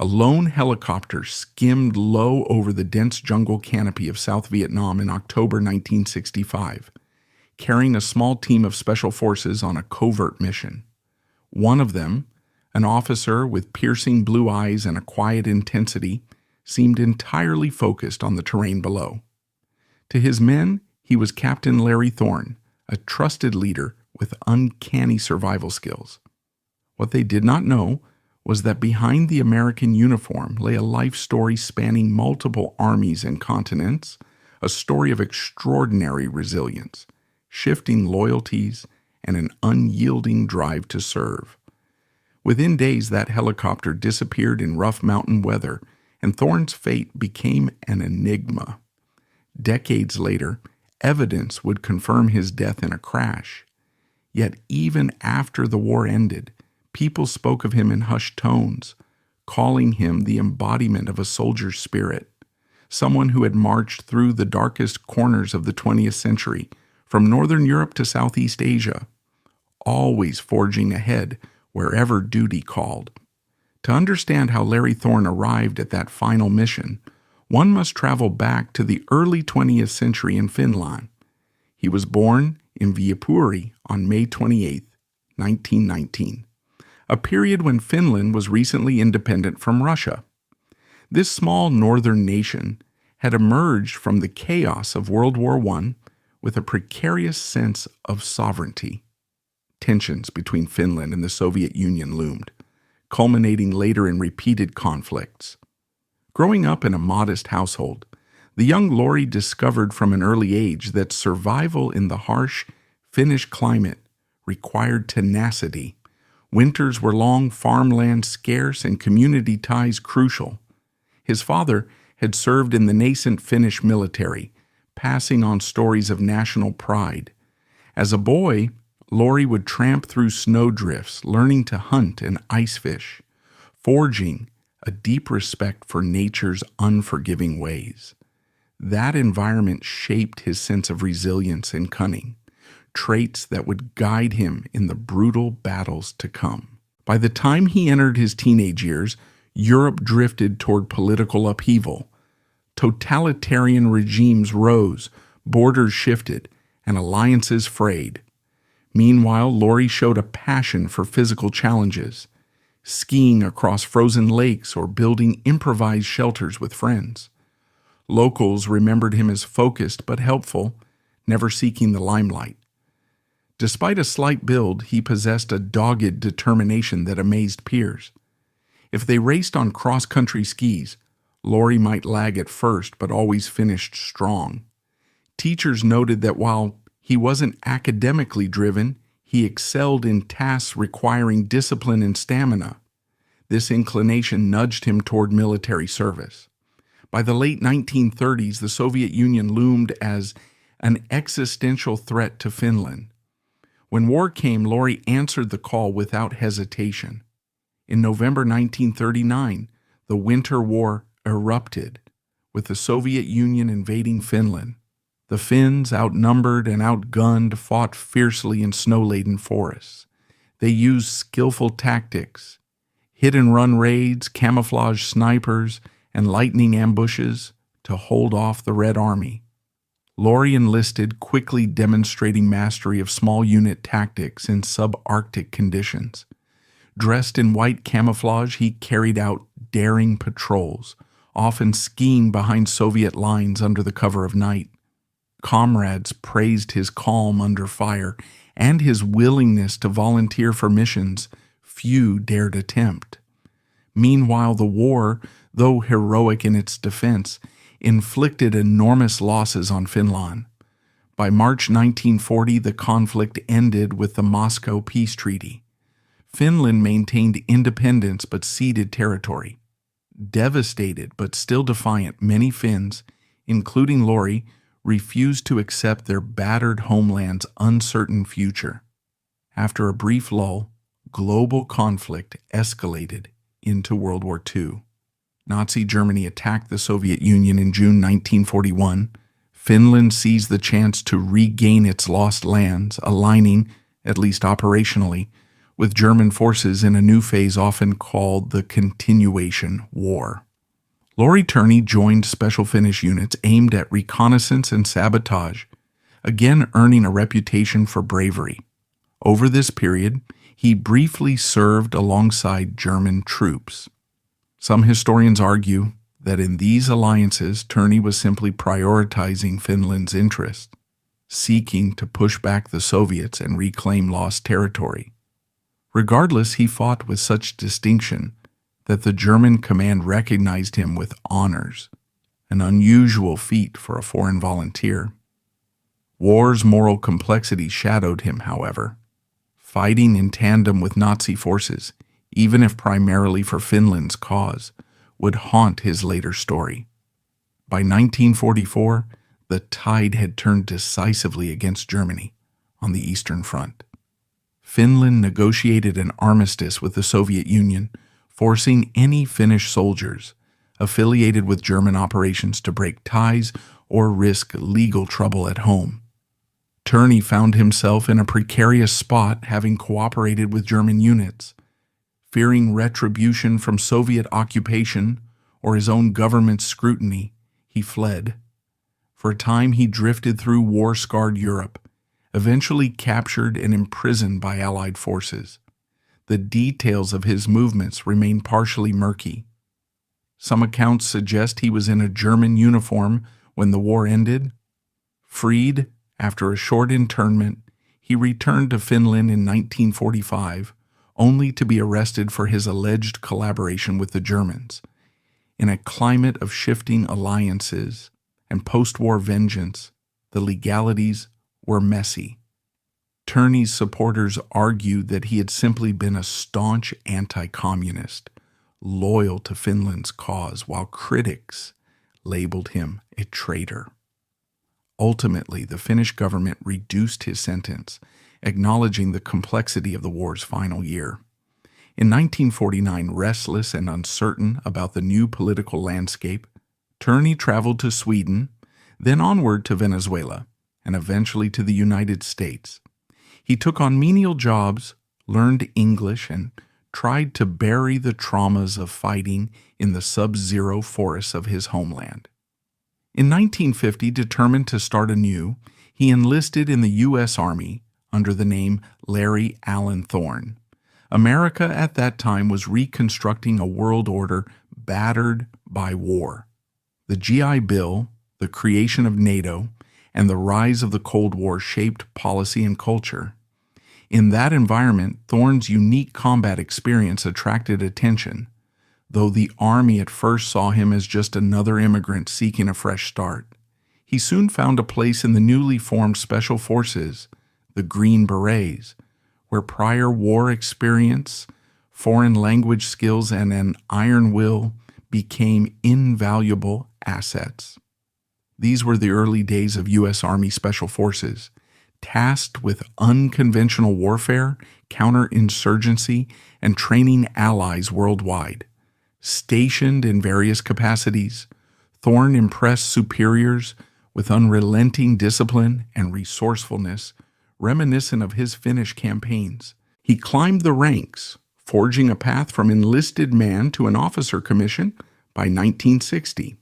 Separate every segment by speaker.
Speaker 1: A lone helicopter skimmed low over the dense jungle canopy of South Vietnam in October 1965, carrying a small team of special forces on a covert mission. One of them, an officer with piercing blue eyes and a quiet intensity, seemed entirely focused on the terrain below. To his men, he was Captain Larry Thorne, a trusted leader with uncanny survival skills. What they did not know was that behind the American uniform lay a life story spanning multiple armies and continents, a story of extraordinary resilience, shifting loyalties, and an unyielding drive to serve. Within days, that helicopter disappeared in rough mountain weather, and Thorne's fate became an enigma. Decades later, evidence would confirm his death in a crash. Yet even after the war ended, people spoke of him in hushed tones, calling him the embodiment of a soldier's spirit, someone who had marched through the darkest corners of the 20th century, from Northern Europe to Southeast Asia, always forging ahead wherever duty called. To understand how Larry Thorne arrived at that final mission, one must travel back to the early 20th century in Finland. He was born in Viipuri on May 28, 1919. A period when Finland was recently independent from Russia. This small northern nation had emerged from the chaos of World War I with a precarious sense of sovereignty. Tensions between Finland and the Soviet Union loomed, culminating later in repeated conflicts. Growing up in a modest household, the young Lauri discovered from an early age that survival in the harsh Finnish climate required tenacity. Winters were long, farmland scarce, and community ties crucial. His father had served in the nascent Finnish military, passing on stories of national pride. As a boy, Lauri would tramp through snowdrifts, learning to hunt and ice fish, forging a deep respect for nature's unforgiving ways. That environment shaped his sense of resilience and cunning, traits that would guide him in the brutal battles to come. By the time he entered his teenage years, Europe drifted toward political upheaval. Totalitarian regimes rose, borders shifted, and alliances frayed. Meanwhile, Lauri showed a passion for physical challenges, skiing across frozen lakes or building improvised shelters with friends. Locals remembered him as focused but helpful, never seeking the limelight. Despite a slight build, he possessed a dogged determination that amazed peers. If they raced on cross-country skis, Lauri might lag at first but always finished strong. Teachers noted that while he wasn't academically driven, he excelled in tasks requiring discipline and stamina. This inclination nudged him toward military service. By the late 1930s, the Soviet Union loomed as an existential threat to Finland. When war came, Lauri answered the call without hesitation. In November 1939, the Winter War erupted, with the Soviet Union invading Finland. The Finns, outnumbered and outgunned, fought fiercely in snow-laden forests. They used skillful tactics, hit-and-run raids, camouflage snipers, and lightning ambushes to hold off the Red Army. Lauri enlisted, quickly demonstrating mastery of small unit tactics in subarctic conditions. Dressed in white camouflage, he carried out daring patrols, often skiing behind Soviet lines under the cover of night. Comrades praised his calm under fire and his willingness to volunteer for missions few dared attempt. Meanwhile, the war, though heroic in its defense, inflicted enormous losses on Finland. By March 1940, the conflict ended with the Moscow Peace Treaty. Finland maintained independence but ceded territory. Devastated but still defiant, many Finns, including Lauri, refused to accept their battered homeland's uncertain future. After a brief lull, global conflict escalated into World War II. Nazi Germany attacked the Soviet Union in June 1941. Finland seized the chance to regain its lost lands, aligning, at least operationally, with German forces in a new phase often called the Continuation War. Lauri Törni joined Special Finnish units aimed at reconnaissance and sabotage, again earning a reputation for bravery. Over this period, he briefly served alongside German troops. Some historians argue that in these alliances, Törni was simply prioritizing Finland's interests, seeking to push back the Soviets and reclaim lost territory. Regardless, he fought with such distinction that the German command recognized him with honors, an unusual feat for a foreign volunteer. War's moral complexity shadowed him, however. Fighting in tandem with Nazi forces, even if primarily for Finland's cause, would haunt his later story. By 1944, the tide had turned decisively against Germany on the Eastern Front. Finland negotiated an armistice with the Soviet Union, forcing any Finnish soldiers affiliated with German operations to break ties or risk legal trouble at home. Törni found himself in a precarious spot, having cooperated with German units. Fearing retribution from Soviet occupation or his own government's scrutiny, he fled. For a time he drifted through war-scarred Europe, eventually captured and imprisoned by Allied forces. The details of his movements remain partially murky. Some accounts suggest he was in a German uniform when the war ended. Freed after a short internment, he returned to Finland in 1945, only to be arrested for his alleged collaboration with the Germans. In a climate of shifting alliances and post-war vengeance, the legalities were messy. Törni's supporters argued that he had simply been a staunch anti-communist, loyal to Finland's cause, while critics labeled him a traitor. Ultimately, the Finnish government reduced his sentence, acknowledging the complexity of the war's final year. In 1949, restless and uncertain about the new political landscape, Törni traveled to Sweden, then onward to Venezuela, and eventually to the United States. He took on menial jobs, learned English, and tried to bury the traumas of fighting in the sub-zero forests of his homeland. In 1950, determined to start anew, he enlisted in the U.S. Army under the name Lauri Allan Thorne. America at that time was reconstructing a world order battered by war. The GI Bill, the creation of NATO, and the rise of the Cold War shaped policy and culture. In that environment, Thorne's unique combat experience attracted attention, though the Army at first saw him as just another immigrant seeking a fresh start. He soon found a place in the newly formed Special Forces, the Green Berets, where prior war experience, foreign language skills, and an iron will became invaluable assets. These were the early days of U.S. Army Special Forces, tasked with unconventional warfare, counterinsurgency, and training allies worldwide. Stationed in various capacities, Thorne impressed superiors with unrelenting discipline and resourcefulness, reminiscent of his Finnish campaigns. He climbed the ranks, forging a path from enlisted man to an officer commission by 1960.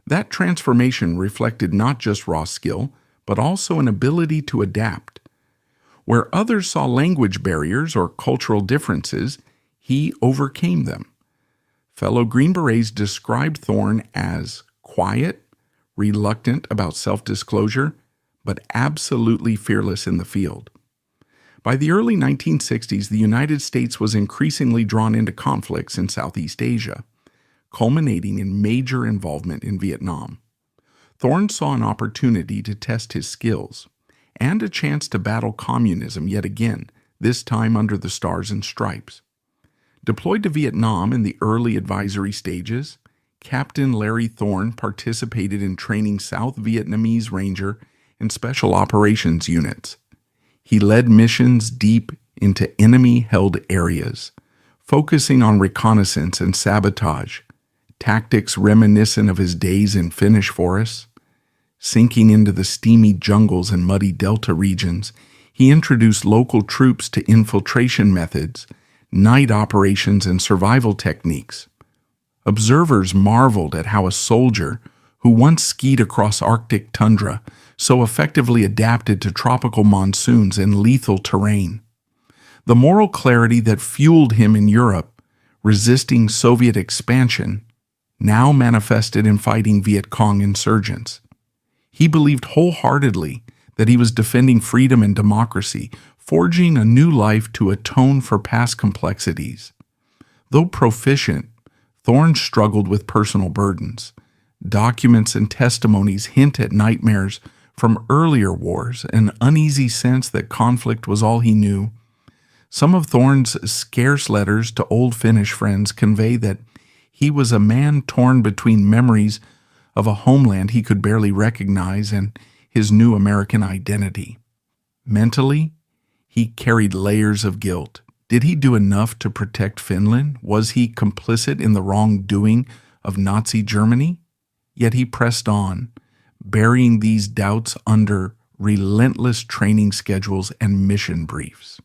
Speaker 1: That transformation reflected not just raw skill, but also an ability to adapt. Where others saw language barriers or cultural differences, he overcame them. Fellow Green Berets described Thorne as quiet, reluctant about self-disclosure, but absolutely fearless in the field. By the early 1960s, the United States was increasingly drawn into conflicts in Southeast Asia, culminating in major involvement in Vietnam. Thorne saw an opportunity to test his skills and a chance to battle communism yet again, this time under the Stars and Stripes. Deployed to Vietnam in the early advisory stages, Captain Larry Thorne participated in training South Vietnamese Ranger and Special Operations units. He led missions deep into enemy-held areas, focusing on reconnaissance and sabotage, tactics reminiscent of his days in Finnish forests. Sinking into the steamy jungles and muddy delta regions, He introduced local troops to infiltration methods, night operations, and survival techniques. Observers marveled at how a soldier who once skied across Arctic tundra so effectively adapted to tropical monsoons and lethal terrain. The moral clarity that fueled him in Europe, resisting Soviet expansion, now manifested in fighting Viet Cong insurgents. He believed wholeheartedly that he was defending freedom and democracy, forging a new life to atone for past complexities. Though proficient, Thorne struggled with personal burdens. Documents and testimonies hint at nightmares from earlier wars, an uneasy sense that conflict was all he knew. Some of Thorne's scarce letters to old Finnish friends convey that he was a man torn between memories of a homeland he could barely recognize and his new American identity. Mentally, he carried layers of guilt. Did he do enough to protect Finland? Was he complicit in the wrongdoing of Nazi Germany? Yet he pressed on, burying these doubts under relentless training schedules and mission briefs.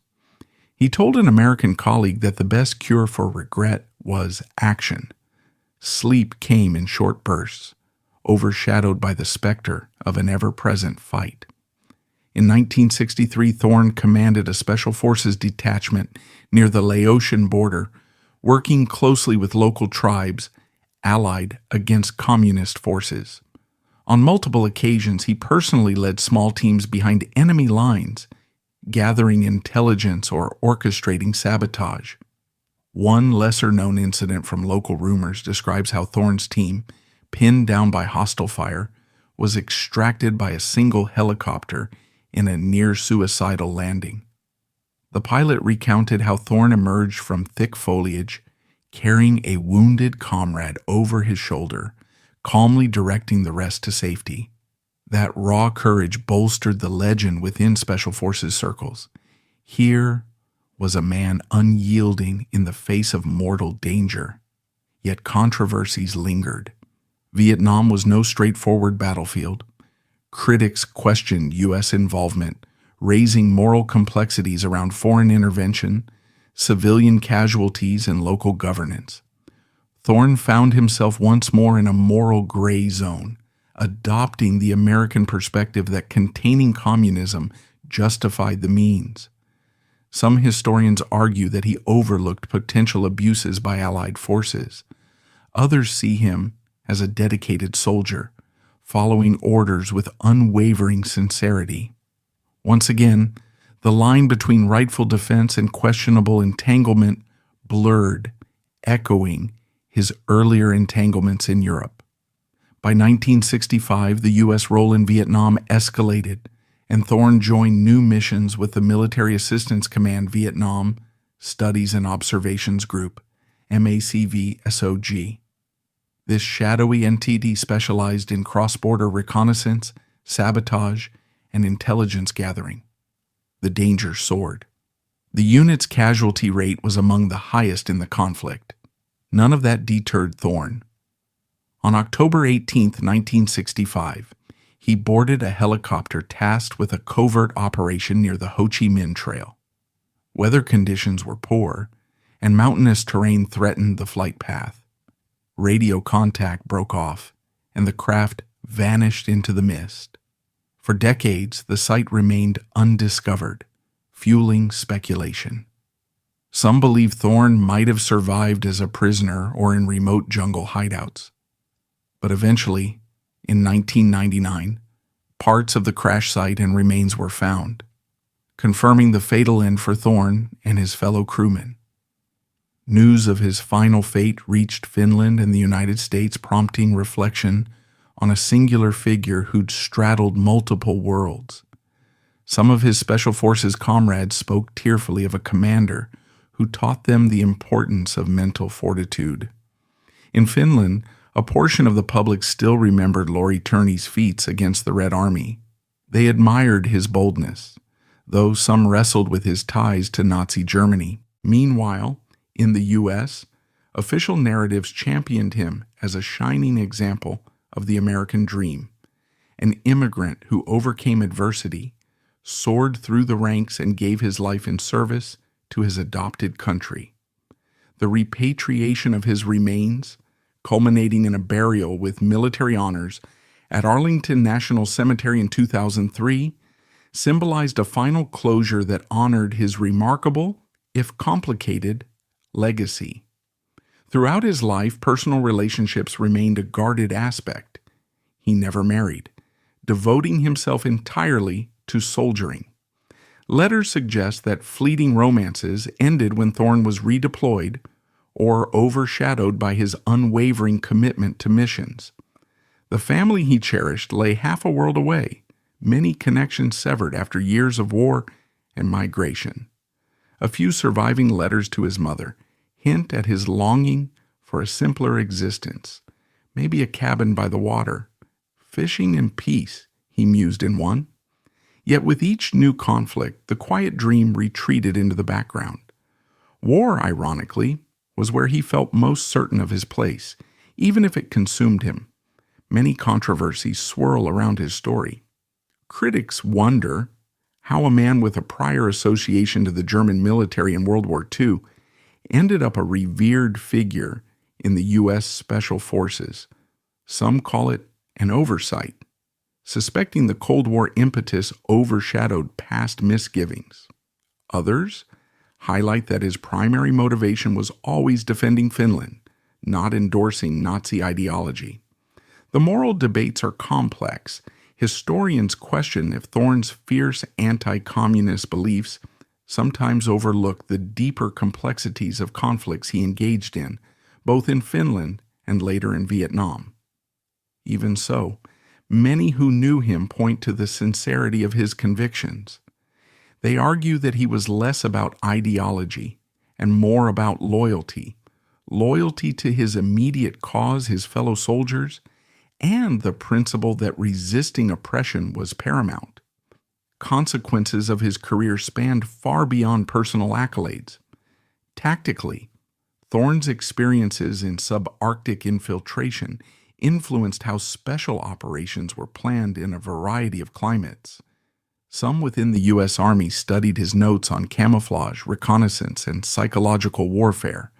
Speaker 1: He told an American colleague that the best cure for regret was action. Sleep came in short bursts, overshadowed by the specter of an ever-present fight. In 1963, Thorne commanded a Special Forces detachment near the Laotian border, working closely with local tribes allied against communist forces. On multiple occasions, he personally led small teams behind enemy lines, gathering intelligence or orchestrating sabotage. One lesser-known incident from local rumors describes how Thorne's team, pinned down by hostile fire, was extracted by a single helicopter in a near-suicidal landing. The pilot recounted how Thorne emerged from thick foliage, carrying a wounded comrade over his shoulder, calmly directing the rest to safety. That raw courage bolstered the legend within Special Forces circles. Here was a man unyielding in the face of mortal danger. Yet controversies lingered. Vietnam was no straightforward battlefield. Critics questioned U.S. involvement, raising moral complexities around foreign intervention, civilian casualties, and local governance. Thorne found himself once more in a moral gray zone, adopting the American perspective that containing communism justified the means. Some historians argue that he overlooked potential abuses by Allied forces. Others see him as a dedicated soldier, following orders with unwavering sincerity. Once again, the line between rightful defense and questionable entanglement blurred, echoing his earlier entanglements in Europe. By 1965, the U.S. role in Vietnam escalated, and Thorne joined new missions with the Military Assistance Command Vietnam Studies and Observations Group, MACV-SOG. This shadowy entity specialized in cross-border reconnaissance, sabotage, and intelligence gathering. The danger soared. The unit's casualty rate was among the highest in the conflict. None of that deterred Thorne. On October 18, 1965, he boarded a helicopter tasked with a covert operation near the Ho Chi Minh Trail. Weather conditions were poor, and mountainous terrain threatened the flight path. Radio contact broke off, and the craft vanished into the mist. For decades, the site remained undiscovered, fueling speculation. Some believe Thorne might have survived as a prisoner or in remote jungle hideouts. But eventually, in 1999, parts of the crash site and remains were found, confirming the fatal end for Thorne and his fellow crewmen. News of his final fate reached Finland and the United States, prompting reflection on a singular figure who'd straddled multiple worlds. Some of his Special Forces comrades spoke tearfully of a commander who taught them the importance of mental fortitude. In Finland, a portion of the public still remembered Lauri Törni's feats against the Red Army. They admired his boldness, though some wrestled with his ties to Nazi Germany. Meanwhile, in the U.S., official narratives championed him as a shining example of the American dream, an immigrant who overcame adversity, soared through the ranks and gave his life in service to his adopted country. The repatriation of his remains, culminating in a burial with military honors at Arlington National Cemetery in 2003, symbolized a final closure that honored his remarkable, if complicated, legacy. Throughout his life, personal relationships remained a guarded aspect. He never married, devoting himself entirely to soldiering. Letters suggest that fleeting romances ended when Thorne was redeployed or overshadowed by his unwavering commitment to missions. The family he cherished lay half a world away, many connections severed after years of war and migration. A few surviving letters to his mother hint at his longing for a simpler existence, maybe a cabin by the water. Fishing in peace, he mused in one. Yet with each new conflict, the quiet dream retreated into the background. War, ironically, was where he felt most certain of his place, even if it consumed him. Many controversies swirl around his story. Critics wonder how a man with a prior association to the German military in World War II ended up a revered figure in the U.S. Special Forces. Some call it an oversight, suspecting the Cold War impetus overshadowed past misgivings. Others highlight that his primary motivation was always defending Finland, not endorsing Nazi ideology. The moral debates are complex. Historians question if Thorne's fierce anti-communist beliefs sometimes overlook the deeper complexities of conflicts he engaged in, both in Finland and later in Vietnam. Even so, many who knew him point to the sincerity of his convictions. They argue that he was less about ideology and more about loyalty to his immediate cause, his fellow soldiers, and the principle that resisting oppression was paramount. Consequences of his career spanned far beyond personal accolades. Tactically, Thorne's experiences in subarctic infiltration influenced how special operations were planned in a variety of climates. Some within the U.S. Army studied his notes on camouflage, reconnaissance, and psychological warfare.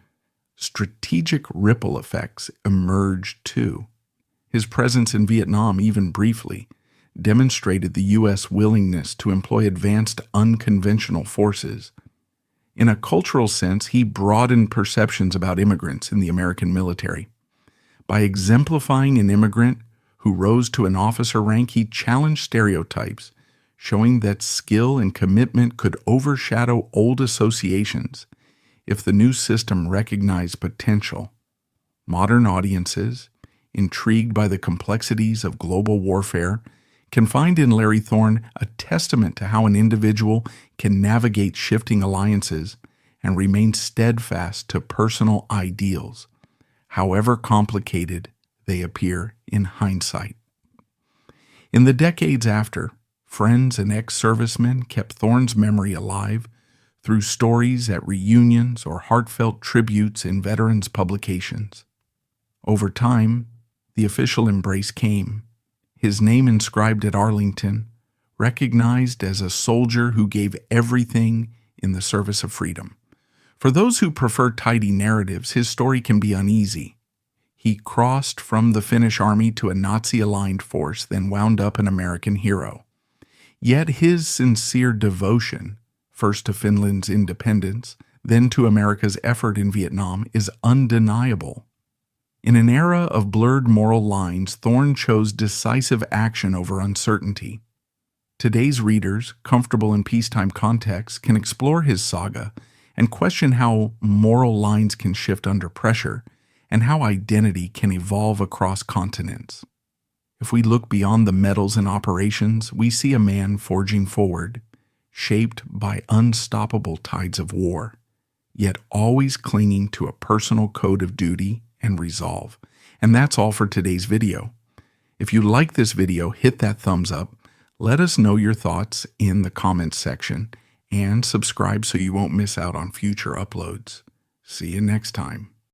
Speaker 1: Strategic ripple effects emerged too. His presence in Vietnam, even briefly, demonstrated the U.S. willingness to employ advanced unconventional forces. In a cultural sense, he broadened perceptions about immigrants in the American military. By exemplifying an immigrant who rose to an officer rank, he challenged stereotypes, showing that skill and commitment could overshadow old associations if the new system recognized potential. Modern audiences, intrigued by the complexities of global warfare, can find in Larry Thorne a testament to how an individual can navigate shifting alliances and remain steadfast to personal ideals, however complicated they appear in hindsight. In the decades after, friends and ex-servicemen kept Thorne's memory alive through stories at reunions or heartfelt tributes in veterans' publications. Over time, the official embrace came, his name inscribed at Arlington, recognized as a soldier who gave everything in the service of freedom. For those who prefer tidy narratives, his story can be uneasy. He crossed from the Finnish army to a Nazi-aligned force, then wound up an American hero. Yet his sincere devotion, first to Finland's independence, then to America's effort in Vietnam, is undeniable. In an era of blurred moral lines, Thorne chose decisive action over uncertainty. Today's readers, comfortable in peacetime contexts, can explore his saga and question how moral lines can shift under pressure and how identity can evolve across continents. If we look beyond the medals and operations, we see a man forging forward, shaped by unstoppable tides of war, yet always clinging to a personal code of duty and resolve. And that's all for today's video. If you like this video, hit that thumbs up, let us know your thoughts in the comments section, and subscribe so you won't miss out on future uploads. See you next time.